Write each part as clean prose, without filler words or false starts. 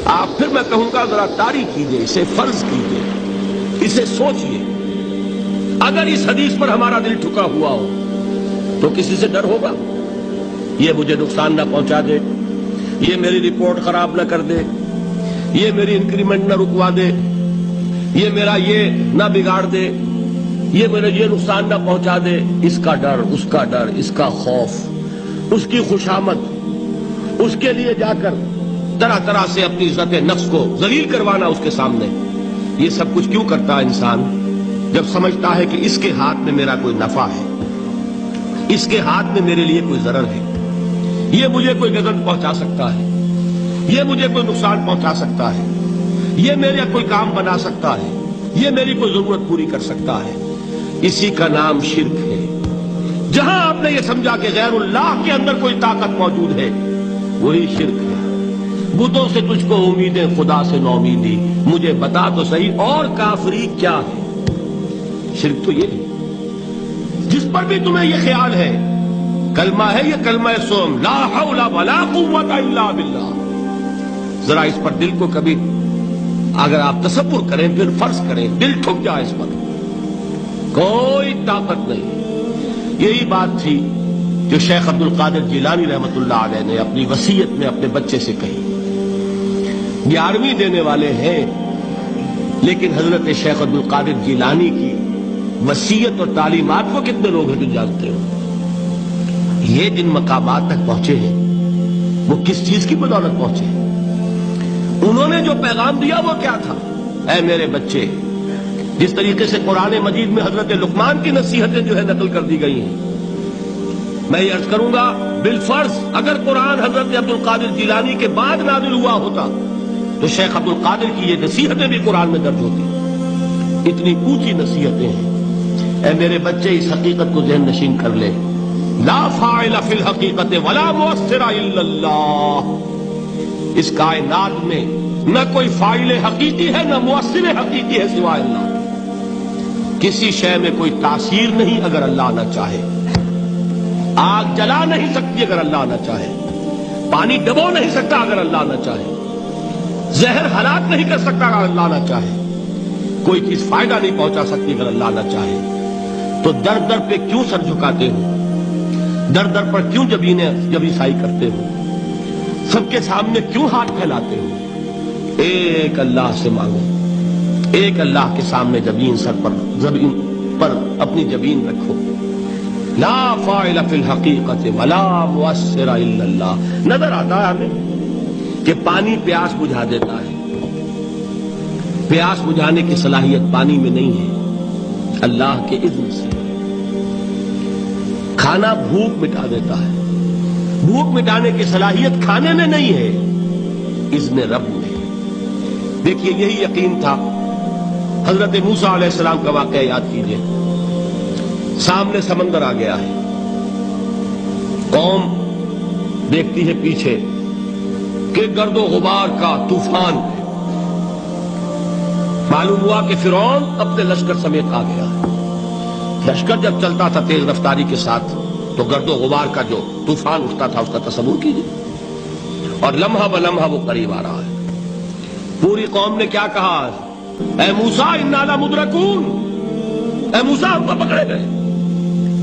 آپ پھر میں کہوں گا ذرا طاری کیجئے، اسے فرض کیجئے، اسے سوچئے۔ اگر اس حدیث پر ہمارا دل ٹھکا ہوا ہو تو کسی سے ڈر ہوگا؟ یہ مجھے نقصان نہ پہنچا دے، یہ میری رپورٹ خراب نہ کر دے، یہ میری انکریمنٹ نہ رکوا دے، یہ میرا یہ نہ بگاڑ دے، یہ میرا یہ نقصان نہ پہنچا دے۔ اس کا ڈر، اس کا ڈر، اس کا خوف، اس کی خوشامد، اس کے لیے جا کر طرح طرح سے اپنی عزت نفس کو ذلیل کروانا اس کے سامنے، یہ سب کچھ کیوں کرتا ہے انسان؟ جب سمجھتا ہے کہ اس کے ہاتھ میں میرا کوئی نفع ہے، اس کے ہاتھ میں میرے لیے کوئی ضرر ہے، یہ مجھے کوئی گزن پہنچا سکتا ہے، یہ مجھے کوئی نقصان پہنچا سکتا ہے، یہ میرا کوئی کام بنا سکتا ہے، یہ میری کوئی ضرورت پوری کر سکتا ہے، اسی کا نام شرک ہے۔ جہاں آپ نے یہ سمجھا کہ غیر اللہ کے اندر کوئی طاقت موجود ہے، وہی شرک ہے۔ بتوں سے تجھ کو امیدیں، خدا سے نومیدی، مجھے بتا تو صحیح اور کافری کیا ہے؟ شرک تو یہ ہے جس پر بھی تمہیں یہ خیال ہے، کلمہ ہے یہ کلمہ سوم، لا حول ولا قوت الا باللہ، ذرا اس پر دل کو کبھی اگر آپ تصور کریں، پھر فرض کریں، دل ٹھک جائے اس پر، کوئی طاقت نہیں۔ یہی بات تھی جو شیخ عبد القادر جیلانی رحمۃ اللہ علیہ نے اپنی وصیت میں اپنے بچے سے کہی۔ 11ویں دینے والے ہیں، لیکن حضرت شیخ عبد القادر جیلانی کی وصیت اور تعلیمات کو کتنے لوگ ہیں جو جانتے ہو؟ یہ جن مقامات تک پہنچے ہیں وہ کس چیز کی بدولت پہنچے ہیں؟ انہوں نے جو پیغام دیا وہ کیا تھا؟ اے میرے بچے، جس طریقے سے قرآن مجید میں حضرت لقمان کی نصیحتیں جو ہے نقل کر دی گئی ہیں، میں یہ عرض کروں گا بالفرض اگر قرآن حضرت عبد القادر جیلانی کے بعد نازل ہوا ہوتا تو شیخ عبد القادر کی یہ نصیحتیں بھی قرآن میں درج ہوتی۔ اتنی اونچی نصیحتیں ہیں۔ اے میرے بچے، اس حقیقت کو ذہن نشین کر لے، لا فاعل فی الحقیقت ولا مؤثر الا اللہ۔ اس کائنات میں نہ کوئی فاعل حقیقی ہے نہ مؤثر حقیقی ہے سوائے اللہ۔ کسی شے میں کوئی تاثیر نہیں اگر اللہ نہ چاہے۔ آگ جلا نہیں سکتی اگر اللہ نہ چاہے، پانی ڈبو نہیں سکتا اگر اللہ نہ چاہے، زہر ہلاک نہیں کر سکتا اگر اللہ نہ چاہے، کوئی چیز فائدہ نہیں پہنچا سکتی اگر اللہ نہ چاہے۔ تو در در پہ کیوں سر جھکاتے ہو؟ در در پر کیوں جبیں سائی کرتے ہو؟ سب کے سامنے کیوں ہاتھ پھیلاتے ہو؟ ایک اللہ سے مانگو، ایک اللہ کے سامنے زمین پر اپنی جبین رکھو۔ لا فاعل فی الحقیقت ولا مؤثر الا اللہ۔ نظر آتا ہے ہمیں کہ پانی پیاس بجھا دیتا ہے، پیاس بجھانے کی صلاحیت پانی میں نہیں ہے، اللہ کے اذن سے۔ کھانا بھوک مٹا دیتا ہے، بھوک مٹانے کی صلاحیت کھانے میں نہیں ہے، اذن رب میں۔ دیکھیے یہی یقین تھا حضرت موسیٰ علیہ السلام کا واقعہ یاد کیجئے۔ سامنے سمندر آ گیا ہے، قوم دیکھتی ہے پیچھے کہ گرد و غبار کا طوفان ہے۔ معلوم ہوا کہ فرعون اپنے لشکر سمیت آ گیا ہے۔ لشکر جب چلتا تھا تیز رفتاری کے ساتھ تو گرد و غبار کا جو طوفان اٹھتا تھا اس کا تصور کیجیے، اور لمحہ بلمحہ وہ قریب آ رہا ہے۔ پوری قوم نے کیا کہا؟ اے موسیٰ انا لمدرکون، اے موسیٰ ہم کو پکڑے گئے۔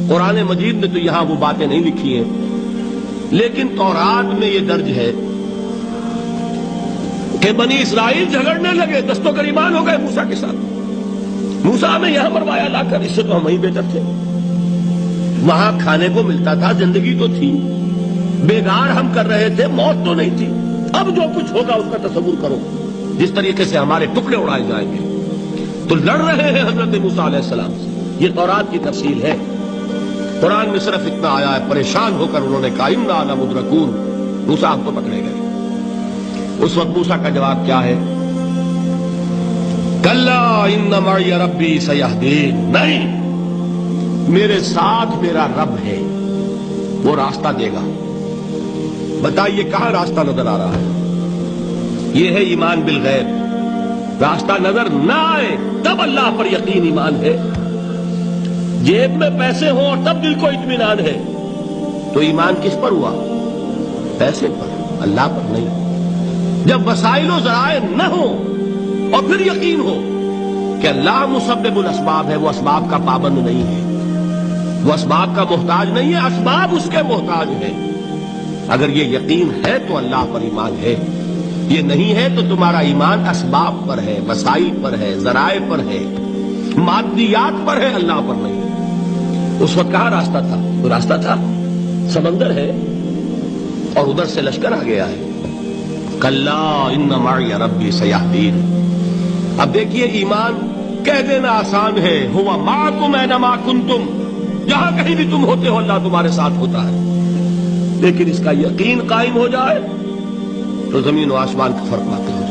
قرآن مجید نے تو یہاں وہ باتیں نہیں لکھی ہیں، لیکن تورات میں یہ درج ہے کہ بنی اسرائیل جھگڑنے لگے، دست و گریبان ہو گئے موسیٰ کے ساتھ۔ موسیٰ ہمیں یہاں مروایا لا کر، اس سے تو ہم وہیں بہتر تھے، وہاں کھانے کو ملتا تھا، زندگی تو تھی، بیگار ہم کر رہے تھے، موت تو نہیں تھی۔ اب جو کچھ ہوگا اس کا تصور کرو، جس طریقے سے ہمارے ٹکڑے اڑائے جائیں گے۔ تو لڑ رہے ہیں حضرت موسیٰ علیہ السلام سے، یہ تورات کی تفصیل ہے۔ قرآن میں صرف اتنا آیا ہے، پریشان ہو کر انہوں نے کہا انا لمدرکون، موسیٰ ہم تو پکڑے گئے۔ اس وقت موسیٰ کا جواب کیا ہے؟ کلا ان معی ربی سیہدین، نہیں، میرے ساتھ میرا رب ہے، وہ راستہ دے گا۔ بتائیے کہاں راستہ نظر آ رہا ہے؟ یہ ہے ایمان بالغیب۔ راستہ نظر نہ آئے تب اللہ پر یقین ایمان ہے۔ جیب میں پیسے ہوں اور تب دل کو اطمینان ہے تو ایمان کس پر ہوا؟ پیسے پر، اللہ پر نہیں۔ جب وسائل و ذرائع نہ ہو اور پھر یقین ہو کہ اللہ مسبب الاسباب ہے، وہ اسباب کا پابند نہیں ہے، وہ اسباب کا محتاج نہیں ہے، اسباب اس کے محتاج ہیں. اگر یہ یقین ہے تو اللہ پر ایمان ہے، یہ نہیں ہے تو تمہارا ایمان اسباب پر ہے، وسائل پر ہے، ذرائع پر ہے، مادیات پر ہے، اللہ پر نہیں. اس وقت کہاں راستہ تھا؟ وہ راستہ تھا سمندر ہے اور ادھر سے لشکر آ گیا ہے. کلا ان معی ربی سیہدین. اب دیکھیے ایمان کہہ دینا آسان ہے، ہوا معکم اینما کنتم، جہاں کہیں بھی تم ہوتے ہو اللہ تمہارے ساتھ ہوتا ہے. لیکن اس کا یقین قائم ہو جائے تو زمین و آسمان کا فرق واقع ہو